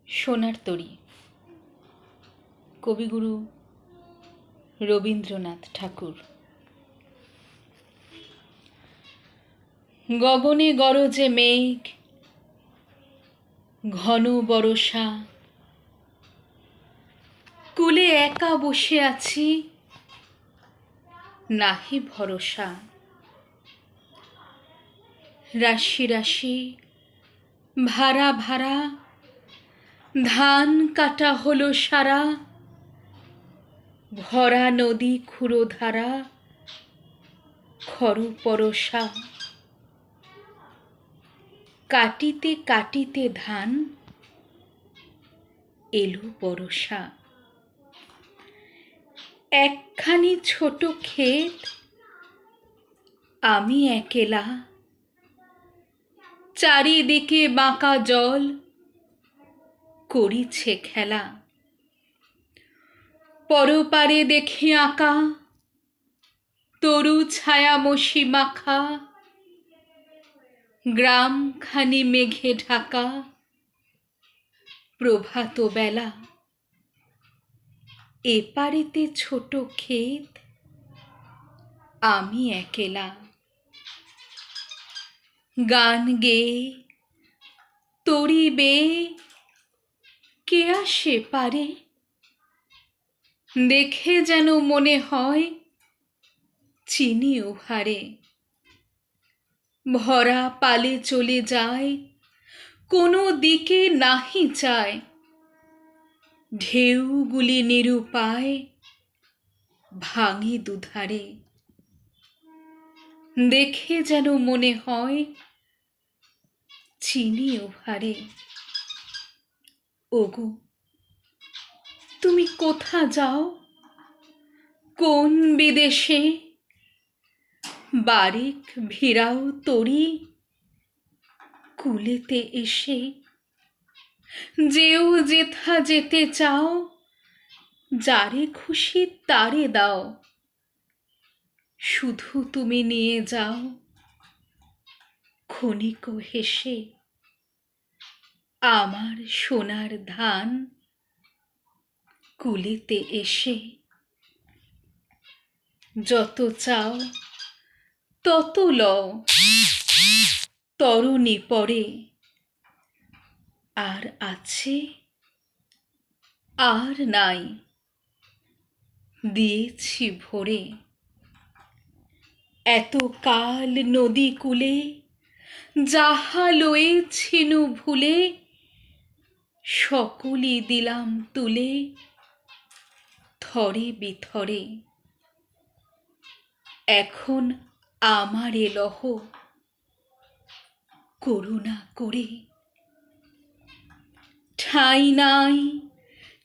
সোনার তরী। কবিগুরু রবীন্দ্রনাথ ঠাকুর। গগনে গরজে মেঘ, ঘন বরষা, কূলে একা বসে আছি, নাহি ভরসা। রাশি রাশি ভাড়া ভাড়া ধান কাটা হলো সারা, ভরা নদী ক্ষুরধারা, খর পরশা। কাটিতে কাটিতে ধান এলো বরষা। একখানি ছোট ক্ষেত, আমি একেলা, চারিদিকে বাঁকা জল করিছে খেলা। পরপারে দেখি আঁকা তরু ছায়ামসি মাখা, গ্রামখানি মেঘে ঢাকা, প্রভাত বেলা। এপারেতে ছোট ক্ষেত, আমি একেলা। গান গেয়ে তরি বেয়ে কে আসে পারে, দেখে যেন মনে হয় চিনি উহারে। ভরা পালে চলে যায়, কোনো দিকে নাহি চায়, ঢেউগুলি নিরুপায় ভাঙে দুধারে। দেখে যেন মনে হয় চিনি উহারে। ওগো, তুমি কোথা যাও, কোন বিদেশে? বারেক ভিড়াও তরি কূলেতে এসে। যেও যেথা যেতে চাও, যারে খুশি তারে দাও, শুধু তুমি নিয়ে যাও ক্ষণিক হেসে আমার সোনার ধান কূলেতে এসে। যত চাও তত লও, তরণী পরে আর আছে আর নাই, দিয়েছি ভরে। এত কাল নদী কূলে যাহা লয়েছিনু ভুলে, সকলই দিলাম তুলে থরে বিথরে। এখন আমারে লহ করুণা করে। ঠাঁই নাই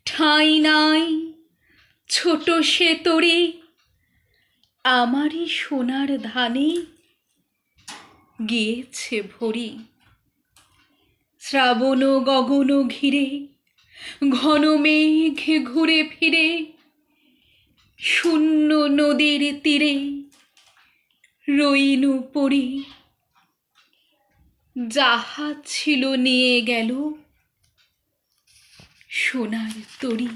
ঠাঁই নাই ছোট সে তরি, আমারই সোনার ধানে গিয়েছে ভরি। শ্রাবণ গগন ঘিরে ঘন মেঘ ঘুরে ফিরে, শূন্য নদীর তীরে রইনু পড়ি। যাহা ছিল নিয়ে গেল সোনার তরী।